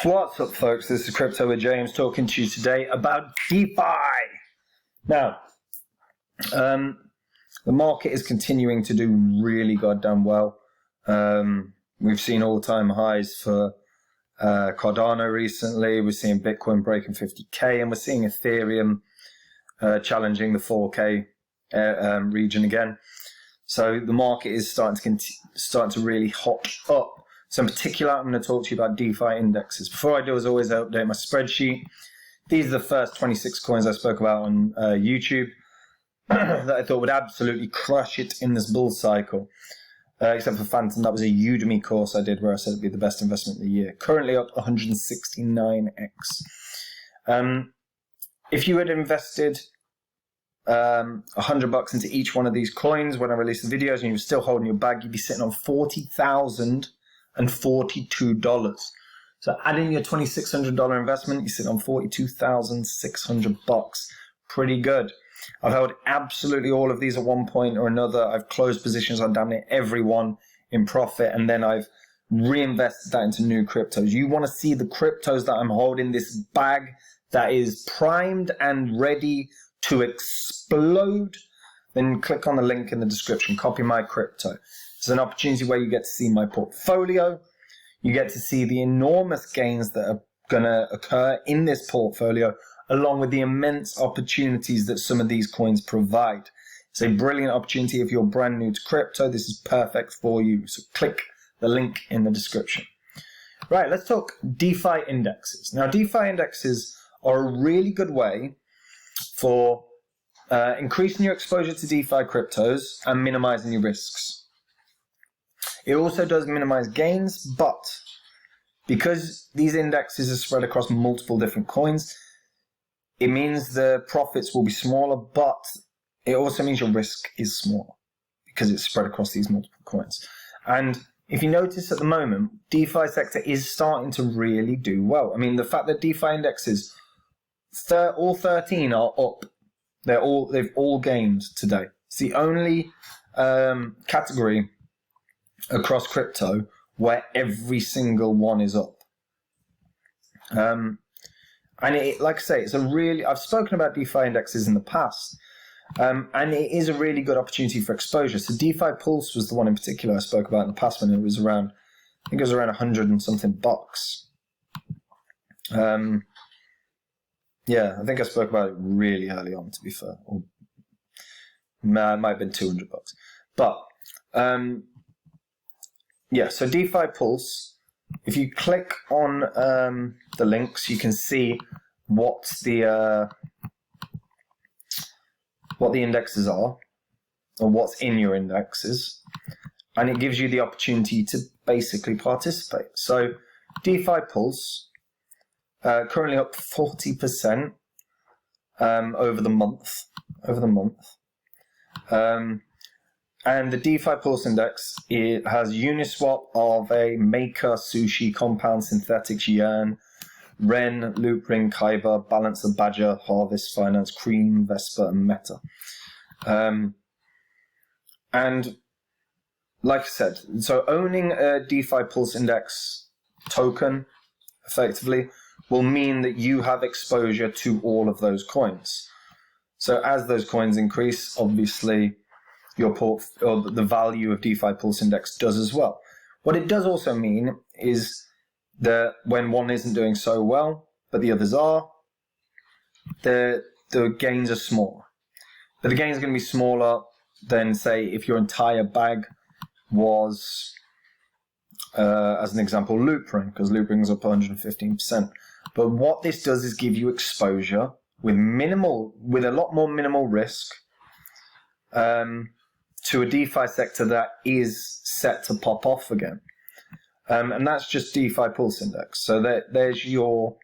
What's up, folks? This is Crypto with James talking to you today about DeFi. Now, the market is continuing to do really goddamn well. We've seen all-time highs for Cardano recently. We're seeing Bitcoin breaking 50K, and we're seeing Ethereum challenging the 4K region again. So the market is starting to really hot up. So in particular, I'm going to talk to you about DeFi indexes. Before I do, as always, I update my spreadsheet. These are the first 26 coins I spoke about on YouTube that I thought would absolutely crush it in this bull cycle. Except for Phantom, that was a Udemy course I did where I said it'd be the best investment of the year. Currently up 169x. If you had invested $100 into each one of these coins when I released the videos and you were still holding your bag, you'd be sitting on $40,042. So adding your $2,600 investment, you sit on $42,600. Pretty good. I've held absolutely all of these at one point or another. I've closed positions on damn near every one in profit, and then I've reinvested that into new cryptos. You want to see the cryptos that I'm holding, this bag that is primed and ready to explode? Then click on the link in the description, copy my crypto. It's an opportunity where you get to see my portfolio. You get to see the enormous gains that are going to occur in this portfolio, along with the immense opportunities that some of these coins provide. It's a brilliant opportunity if you're brand new to crypto. This is perfect for you. So click the link in the description. Right, let's talk DeFi indexes. Now, DeFi indexes are a really good way for increasing your exposure to DeFi cryptos and minimizing your risks. It also does minimize gains, but because these indexes are spread across multiple different coins, it means the profits will be smaller, but it also means your risk is smaller because it's spread across these multiple coins. And if you notice at the moment, DeFi sector is starting to really do well. I mean, the fact that DeFi indexes, all 13 are up. They've all gained today. It's the only category across crypto where every single one is up. And it, like I say, it's a really, I've spoken about DeFi indexes in the past, and it is a really good opportunity for exposure. So DeFi Pulse was the one in particular I spoke about in the past when it was around, I think it was around 100 and something bucks. Yeah, I think I spoke about it really early on, to be fair. Or it might have been 200 bucks. But, yeah, so DeFi Pulse, if you click on the links, you can see what the indexes are, or what's in your indexes, and it gives you the opportunity to basically participate. So DeFi Pulse, currently up 40% over the month. And the DeFi Pulse Index, it has Uniswap, Aave, Maker, Sushi, Compound, Synthetics, Yearn, Ren, Loopring, Kyber, Balancer, Badger, Harvest, Finance, Cream, Vespa, and Meta. And like I said, so owning a DeFi Pulse Index token, effectively, will mean that you have exposure to all of those coins. So as those coins increase, obviously, the value of DeFi Pulse Index does as well. What it does also mean is that when one isn't doing so well, but the others are, the gains are smaller. But the gains are going to be smaller than, say, if your entire bag was, as an example, Loopring, because Loopring is up 115%. But what this does is give you exposure with a lot more minimal risk, to a DeFi sector that is set to pop off again. And that's just DeFi Pulse Index. So there's your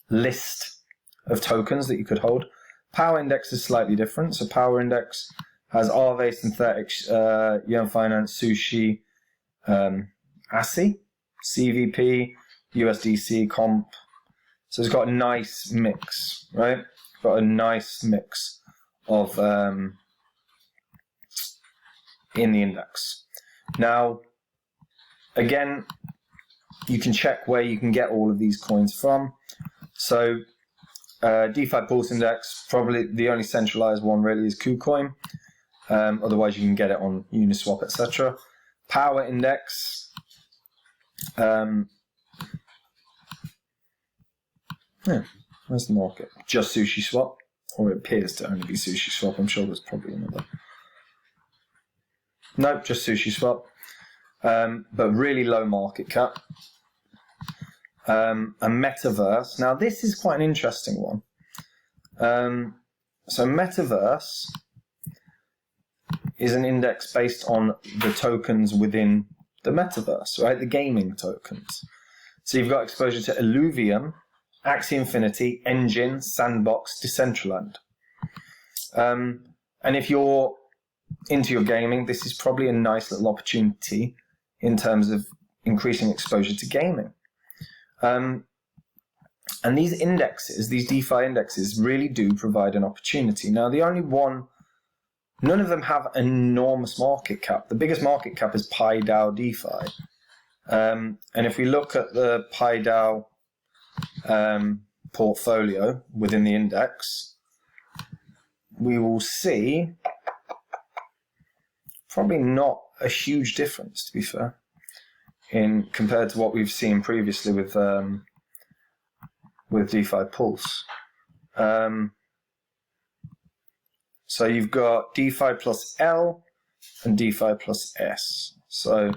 list of tokens that you could hold. Power Index is slightly different. So Power Index has Aave, Synthetics, Yearn Finance, Sushi, ASI, CVP, USDC, Comp. So it's got a nice mix, right? Got a nice mix of in the index. Now, again, you can check where you can get all of these coins from. So DeFi Pulse Index, probably the only centralized one really is KuCoin. Otherwise, you can get it on Uniswap, etc. Power Index. Where's the market? Just SushiSwap, or it appears to only be SushiSwap. I'm sure there's probably another. Nope, just SushiSwap. But really low market cap. A Metaverse. Now, this is quite an interesting one. So Metaverse is an index based on the tokens within the Metaverse, right? The gaming tokens. So you've got exposure to Illuvium, Axie Infinity, Engine, Sandbox, Decentralized. And if you're into your gaming, this is probably a nice little opportunity in terms of increasing exposure to gaming. And these indexes, these DeFi indexes, really do provide an opportunity. Now, the only one, none of them have an enormous market cap. The biggest market cap is PiDAO DeFi. And if we look at the PiDAO portfolio within the index, we will see probably not a huge difference, to be fair, in compared to what we've seen previously with DeFi Pulse. So you've got DeFi plus L and DeFi plus S. So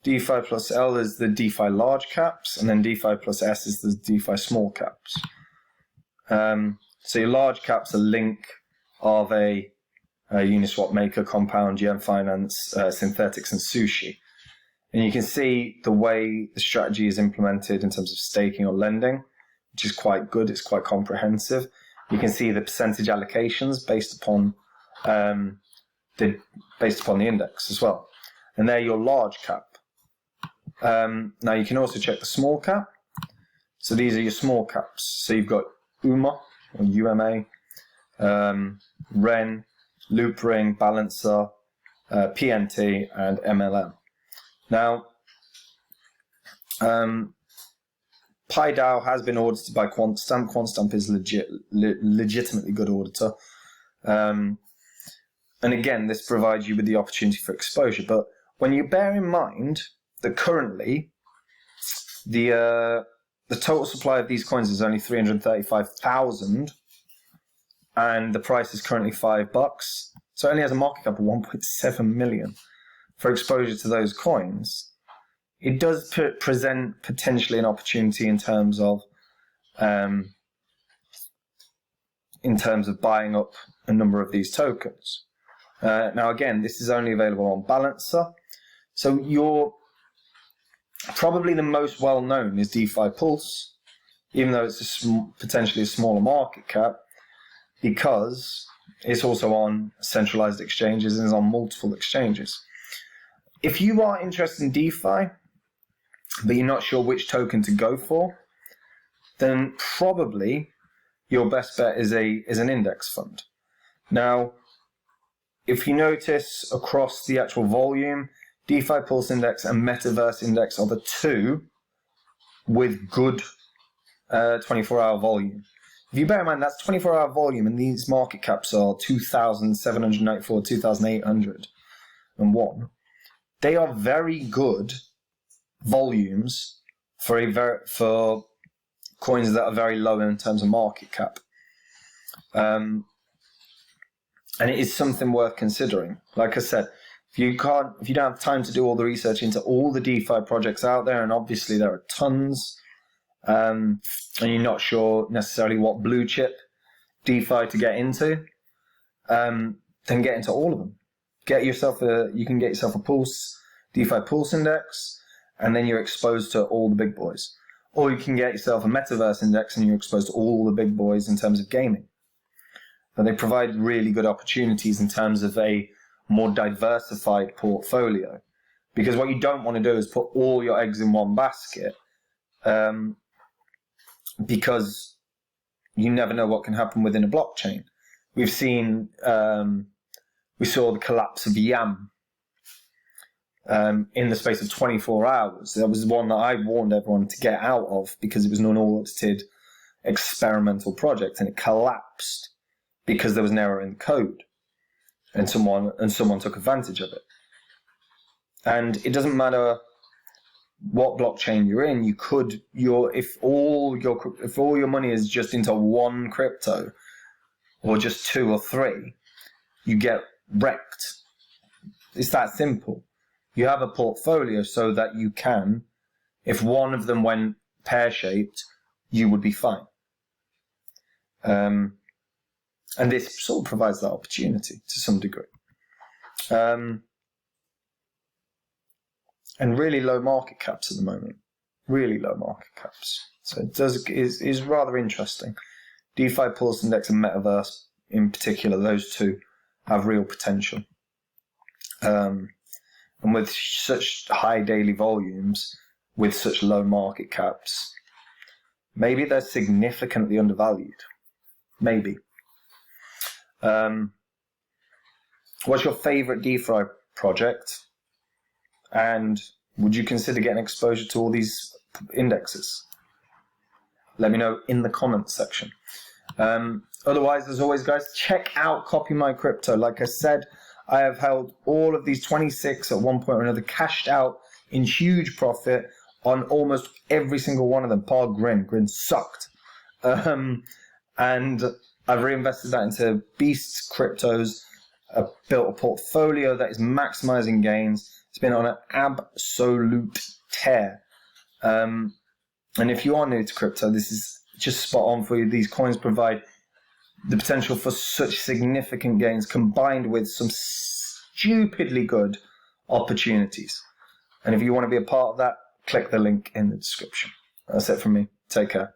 DeFi plus L is the DeFi large caps, and then DeFi plus S is the DeFi small caps. So your large caps are Link, Aave, Uniswap Maker, Compound, GM Finance, Synthetics, and Sushi. And you can see the way the strategy is implemented in terms of staking or lending, which is quite good. It's quite comprehensive. You can see the percentage allocations based upon the index as well. And they're your large cap. Now you can also check the small cap. So these are your small caps. So you've got UMA or UMA, REN, Loopring, Balancer, PNT, and MLM. Now, PiDAO has been audited by QuantStamp. QuantStamp is legitimately good auditor. And again, this provides you with the opportunity for exposure. But when you bear in mind that currently the total supply of these coins is only 335,000, and the price is currently $5, so it only has a market cap of 1.7 million for exposure to those coins. It does present potentially an opportunity in terms of buying up a number of these tokens. Now, again, this is only available on Balancer. So probably the most well-known is DeFi Pulse, even though it's potentially a smaller market cap, because it's also on centralized exchanges and is on multiple exchanges. If you are interested in DeFi, but you're not sure which token to go for, then probably your best bet is an index fund. Now, if you notice across the actual volume, DeFi Pulse Index and Metaverse Index are the two with good 24-hour volume. If you bear in mind, that's 24-hour volume, and these market caps are 2,794, 2,801. They are very good volumes for coins that are very low in terms of market cap. And it is something worth considering. Like I said, if you don't have time to do all the research into all the DeFi projects out there, and obviously there are tons, and you're not sure necessarily what blue chip DeFi to get into, then get into all of them. You can get yourself a DeFi Pulse Index, and then you're exposed to all the big boys. Or you can get yourself a Metaverse Index, and you're exposed to all the big boys in terms of gaming. But they provide really good opportunities in terms of a more diversified portfolio. Because what you don't want to do is put all your eggs in one basket, because you never know what can happen within a blockchain. We saw the collapse of YAM in the space of 24 hours. That was one that I warned everyone to get out of because it was an unaudited experimental project, and it collapsed because there was an error in the code, and someone took advantage of it. And it doesn't matter what blockchain you're in. If all your money is just into one crypto, or just 2 or 3, you get wrecked. It's that simple. You have a portfolio so that you can, if one of them went pear-shaped, you would be fine. And this sort of provides that opportunity to some degree. And really low market caps at the moment. Really low market caps. So it is rather interesting. DeFi, Pulse Index, and Metaverse in particular, those two have real potential. And with such high daily volumes, with such low market caps, maybe they're significantly undervalued. Maybe. What's your favorite DeFi project? And would you consider getting exposure to all these indexes? Let me know in the comments section. Otherwise, as always, guys, check out Copy My Crypto. Like I said, I have held all of these 26 at one point or another, cashed out in huge profit on almost every single one of them. Par Grin sucked. And I've reinvested that into beasts cryptos. I've built a portfolio that is maximizing gains. It's been on an absolute tear. And if you are new to crypto, this is just spot on for you. These coins provide the potential for such significant gains combined with some stupidly good opportunities. And if you want to be a part of that, click the link in the description. That's it from me. Take care.